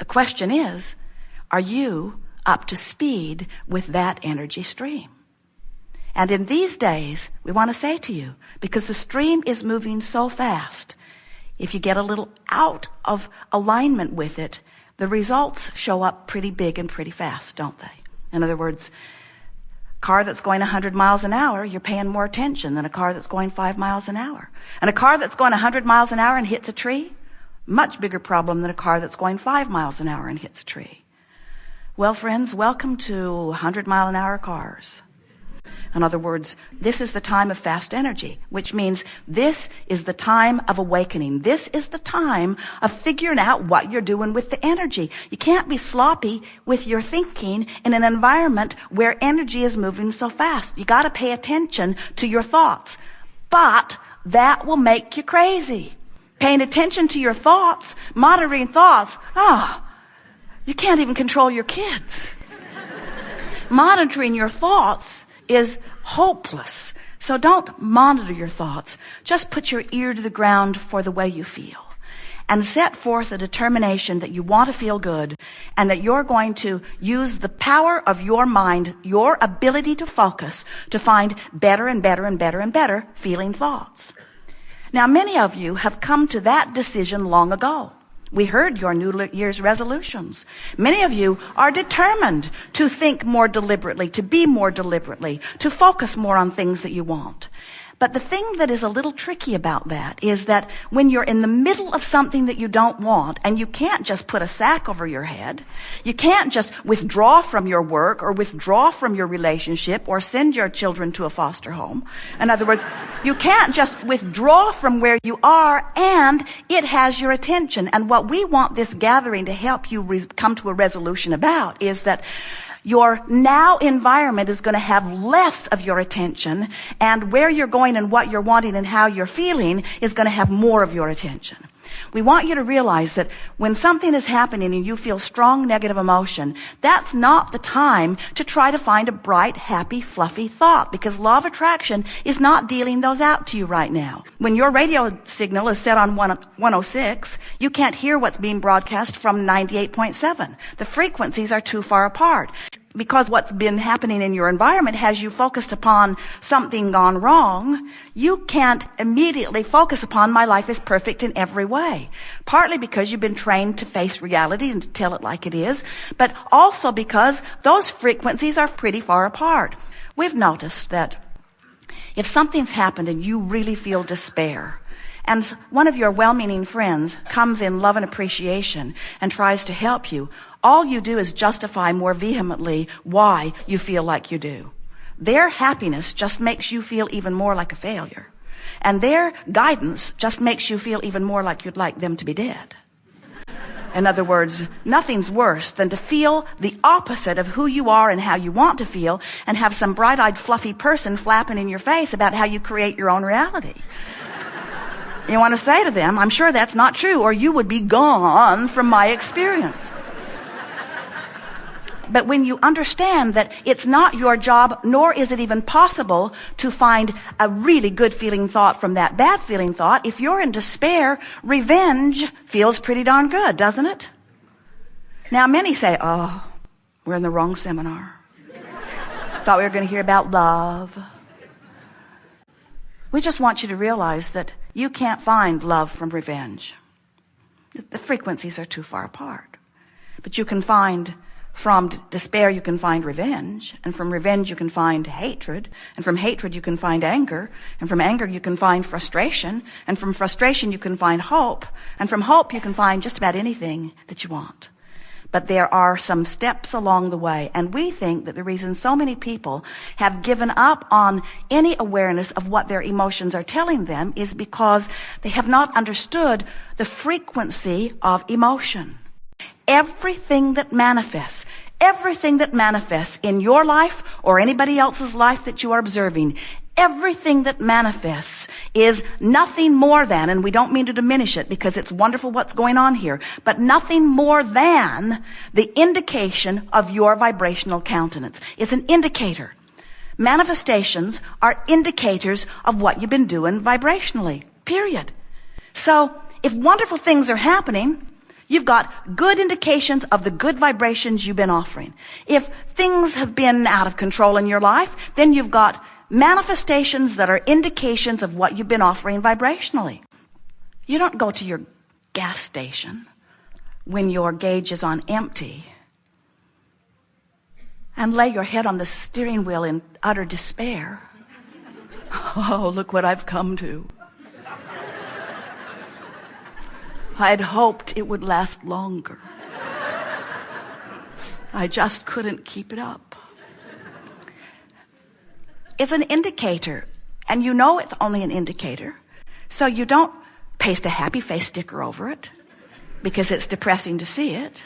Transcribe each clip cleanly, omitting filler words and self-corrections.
The question is, are you up to speed with that energy stream? And in these days, we want to say to you, because the stream is moving so fast, if you get a little out of alignment with it, the results show up pretty big and pretty fast, don't they? In other words, a car that's going 100 miles an hour, you're paying more attention than a car that's going 5 miles an hour. And a car that's going 100 miles an hour and hits a tree, much bigger problem than a car that's going 5 miles an hour and hits a tree. Well, friends, welcome to 100-mile-an-hour cars. In other words, this is the time of fast energy, which means this is the time of awakening. This is the time of figuring out what you're doing with the energy. You can't be sloppy with your thinking in an environment where energy is moving so fast. You got to pay attention to your thoughts. But that will make you crazy. Paying attention to your thoughts, monitoring thoughts. You can't even control your kids. Monitoring your thoughts is hopeless. So don't monitor your thoughts. Just put your ear to the ground for the way you feel. And set forth a determination that you want to feel good and that you're going to use the power of your mind, your ability to focus, to find better and better and better and better feeling thoughts. Now, many of you have come to that decision long ago. We heard your New Year's resolutions. Many of you are determined to think more deliberately, to be more deliberately, to focus more on things that you want. But the thing that is a little tricky about that is that when you're in the middle of something that you don't want, and you can't just put a sack over your head, you can't just withdraw from your work or withdraw from your relationship or send your children to a foster home. In other words, you can't just withdraw from where you are and it has your attention. And what we want this gathering to help you come to a resolution about is that your now environment is going to have less of your attention, and where you're going and what you're wanting and how you're feeling is going to have more of your attention. We want you to realize that when something is happening and you feel strong negative emotion, that's not the time to try to find a bright, happy, fluffy thought, because law of attraction is not dealing those out to you right now. When your radio signal is set on 106, you can't hear what's being broadcast from 98.7. The frequencies are too far apart. Because what's been happening in your environment has you focused upon something gone wrong, you can't immediately focus upon my life is perfect in every way. Partly because you've been trained to face reality and to tell it like it is, but also because those frequencies are pretty far apart. We've noticed that if something's happened and you really feel despair, and one of your well-meaning friends comes in love and appreciation and tries to help you, all you do is justify more vehemently why you feel like you do. Their happiness just makes you feel even more like a failure. And their guidance just makes you feel even more like you'd like them to be dead. In other words, nothing's worse than to feel the opposite of who you are and how you want to feel and have some bright-eyed, fluffy person flapping in your face about how you create your own reality. You want to say to them, I'm sure that's not true, or you would be gone from my experience. But when you understand that it's not your job, nor is it even possible to find a really good feeling thought from that bad feeling thought, if you're in despair, revenge feels pretty darn good, doesn't it? Now, many say, we're in the wrong seminar. Thought we were going to hear about love. We just want you to realize that you can't find love from revenge. The frequencies are too far apart. But you can find, from despair you can find revenge, and from revenge you can find hatred, and from hatred you can find anger, and from anger you can find frustration, and from frustration you can find hope, and from hope you can find just about anything that you want. But there are some steps along the way, and we think that the reason so many people have given up on any awareness of what their emotions are telling them is because they have not understood the frequency of emotion. Everything that manifests in your life or anybody else's life that you are observing, everything that manifests is nothing more than, and we don't mean to diminish it because it's wonderful what's going on here, but nothing more than the indication of your vibrational countenance. It's an indicator. Manifestations are indicators of what you've been doing vibrationally, period. So if wonderful things are happening, You've got good indications of the good vibrations you've been offering. If things have been out of control in your life, then you've got manifestations that are indications of what you've been offering vibrationally. You don't go to your gas station when your gauge is on empty and lay your head on the steering wheel in utter despair. Oh, look what I've come to. I'd hoped it would last longer. I just couldn't keep it up. It's an indicator, and you know it's only an indicator, so you don't paste a happy face sticker over it because it's depressing to see it.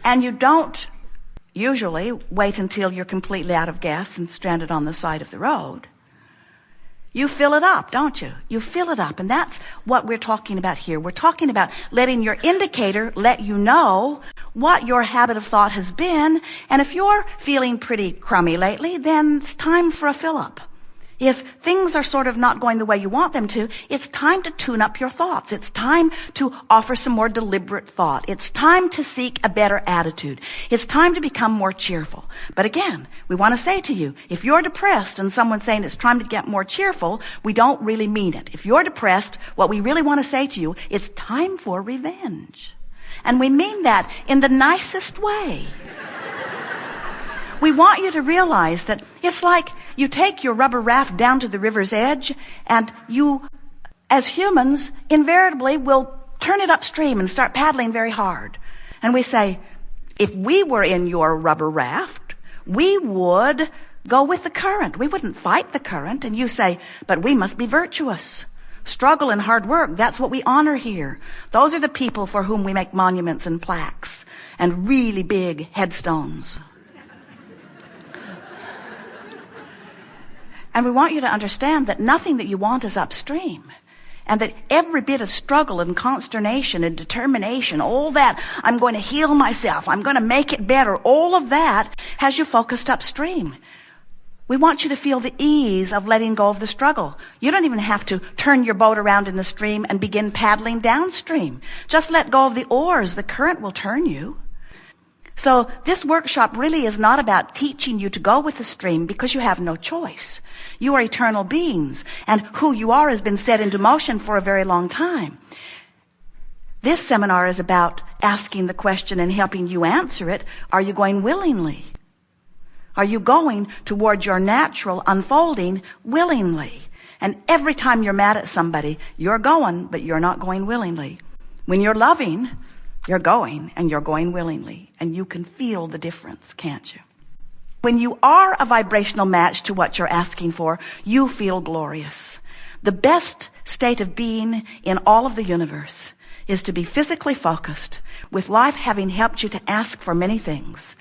And you don't usually wait until you're completely out of gas and stranded on the side of the road. You fill it up, don't you? You fill it up, and that's what we're talking about here. We're talking about letting your indicator let you know what your habit of thought has been, and if you're feeling pretty crummy lately, then it's time for a fill-up. If things are sort of not going the way you want them to, it's time to tune up your thoughts. It's time to offer some more deliberate thought. It's time to seek a better attitude. It's time to become more cheerful. But again, we want to say to you, if you're depressed and someone's saying it's time to get more cheerful, we don't really mean it. If you're depressed, what we really want to say to you, it's time for revenge. And we mean that in the nicest way. We want you to realize that it's like you take your rubber raft down to the river's edge, and you, as humans, invariably will turn it upstream and start paddling very hard. And we say, if we were in your rubber raft, we would go with the current. We wouldn't fight the current. And you say, but we must be virtuous. Struggle and hard work, that's what we honor here. Those are the people for whom we make monuments and plaques and really big headstones. And we want you to understand that nothing that you want is upstream. And that every bit of struggle and consternation and determination, all that, I'm going to heal myself, I'm going to make it better, all of that has you focused upstream. We want you to feel the ease of letting go of the struggle. You don't even have to turn your boat around in the stream and begin paddling downstream. Just let go of the oars. The current will turn you. So this workshop really is not about teaching you to go with the stream because you have no choice. You are eternal beings, and who you are has been set into motion for a very long time. This seminar is about asking the question and helping you answer it. Are you going willingly? Are you going toward your natural unfolding willingly? And every time you're mad at somebody, you're going, but you're not going willingly. When you're loving, you're going, and you're going willingly. And you can feel the difference, can't you? When you are a vibrational match to what you're asking for, you feel glorious. The best state of being in all of the universe is to be physically focused, with life having helped you to ask for many things.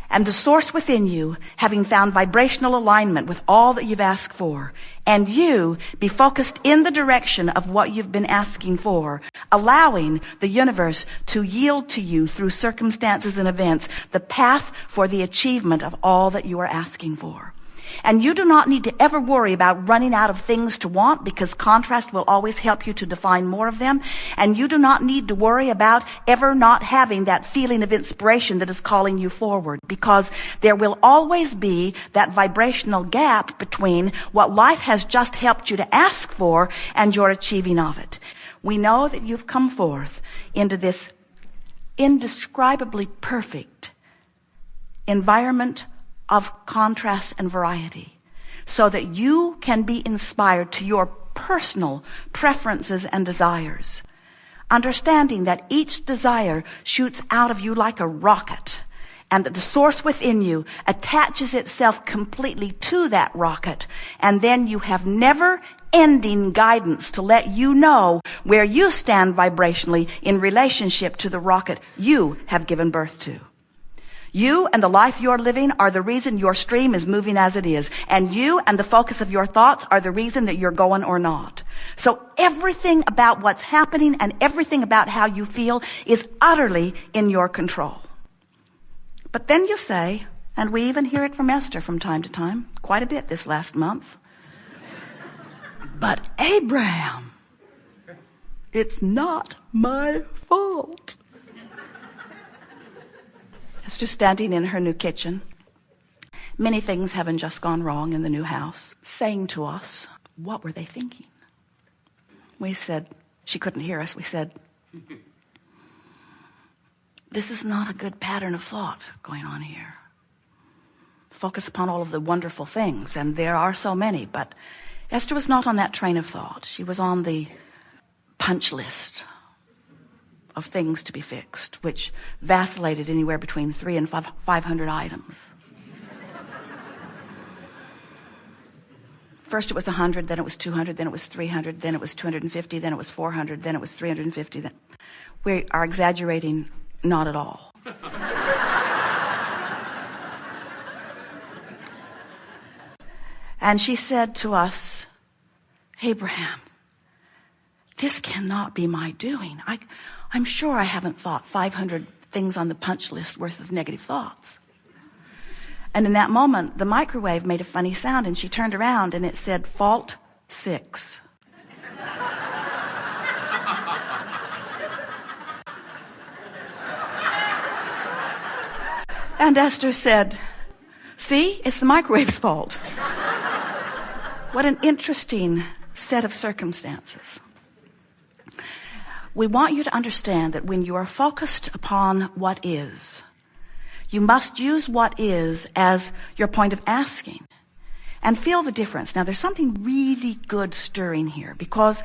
And the source within you having found vibrational alignment with all that you've asked for, and you be focused in the direction of what you've been asking for, allowing the universe to yield to you through circumstances and events the path for the achievement of all that you are asking for. And you do not need to ever worry about running out of things to want, because contrast will always help you to define more of them. And you do not need to worry about ever not having that feeling of inspiration that is calling you forward, because there will always be that vibrational gap between what life has just helped you to ask for and your achieving of it. We know that you've come forth into this indescribably perfect environment of contrast and variety, so that you can be inspired to your personal preferences and desires, understanding that each desire shoots out of you like a rocket, and that the source within you attaches itself completely to that rocket, and then you have never-ending guidance to let you know where you stand vibrationally in relationship to the rocket you have given birth to. You and the life you're living are the reason your stream is moving as it is. And you and the focus of your thoughts are the reason that you're going or not. So everything about what's happening and everything about how you feel is utterly in your control. But then you say, and we even hear it from Esther from time to time, quite a bit this last month, but Abraham, it's not my fault. Esther standing in her new kitchen. Many things having just gone wrong in the new house. Saying to us, what were they thinking? We said, she couldn't hear us. We said, this is not a good pattern of thought going on here. Focus upon all of the wonderful things, and there are so many, but Esther was not on that train of thought. She was on the punch list of things to be fixed, which vacillated anywhere between 300 and 500 items. First it was 100, then it was 200, then it was 300, then it was 250, then it was 400, then it was 350. Then we are exaggerating not at all. And she said to us, Abraham, this cannot be my doing. I'm sure I haven't thought 500 things on the punch list worth of negative thoughts. And in that moment, the microwave made a funny sound, and she turned around and it said, fault 6. And Esther said, see, it's the microwave's fault. What an interesting set of circumstances. We want you to understand that when you are focused upon what is, you must use what is as your point of asking and feel the difference. Now, there's something really good stirring here, because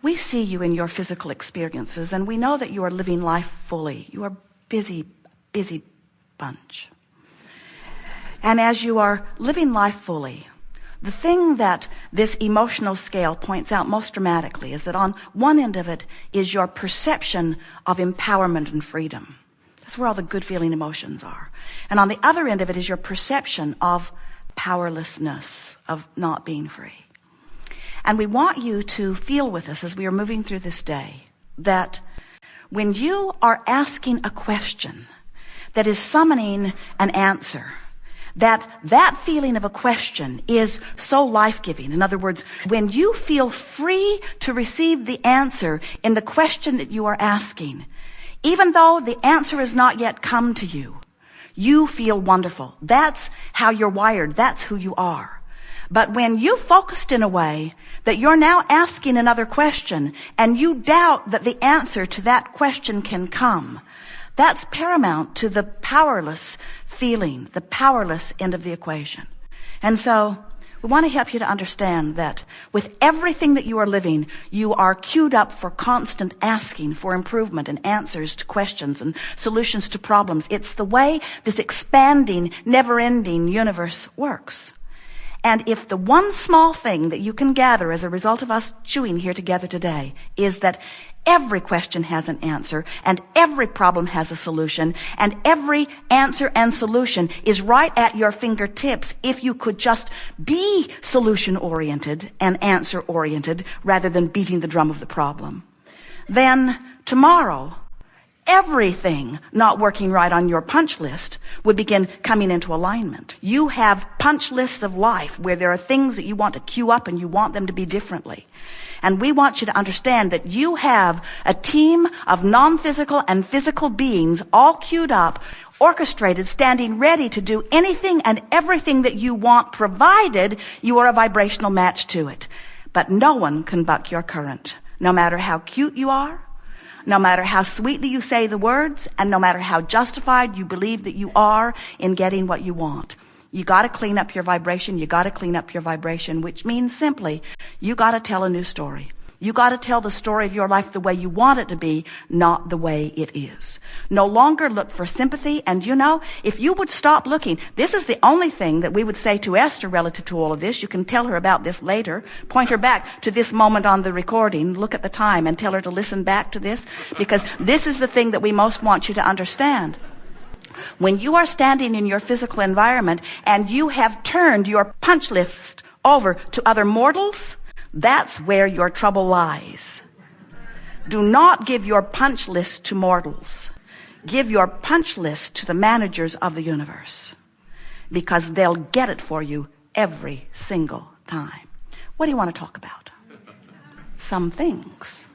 we see you in your physical experiences, and we know that you are living life fully. You are busy bunch. And as you are living life fully, the thing that this emotional scale points out most dramatically is that on one end of it is your perception of empowerment and freedom. That's where all the good feeling emotions are. And on the other end of it is your perception of powerlessness, of not being free. And we want you to feel with us as we are moving through this day that when you are asking a question that is summoning an answer, that feeling of a question is so life-giving. In other words, when you feel free to receive the answer in the question that you are asking, even though the answer has not yet come to you, you feel wonderful. That's how you're wired. That's who you are. But when you focused in a way that you're now asking another question and you doubt that the answer to that question can come, that's paramount to the powerless feeling, the powerless end of the equation. And so we want to help you to understand that with everything that you are living, you are queued up for constant asking for improvement and answers to questions and solutions to problems. It's the way this expanding, never-ending universe works. And if the one small thing that you can gather as a result of us chewing here together today is that every question has an answer, and every problem has a solution, and every answer and solution is right at your fingertips if you could just be solution-oriented and answer-oriented rather than beating the drum of the problem, then tomorrow, everything not working right on your punch list would begin coming into alignment. You have punch lists of life where there are things that you want to queue up and you want them to be differently. And we want you to understand that you have a team of non-physical and physical beings all queued up, orchestrated, standing ready to do anything and everything that you want, provided you are a vibrational match to it. But no one can buck your current, no matter how cute you are, no matter how sweetly you say the words, and no matter how justified you believe that you are in getting what you want. You got to clean up your vibration. You got to clean up your vibration, which means simply you got to tell a new story. You got to tell the story of your life the way you want it to be, not the way it is. No longer look for sympathy. And you know, if you would stop looking, this is the only thing that we would say to Esther relative to all of this. You can tell her about this later. Point her back to this moment on the recording. Look at the time and tell her to listen back to this, because this is the thing that we most want you to understand. When you are standing in your physical environment and you have turned your punch list over to other mortals, that's where your trouble lies. Do not give your punch list to mortals. Give your punch list to the managers of the universe, because they'll get it for you every single time. What do you want to talk about? Some things.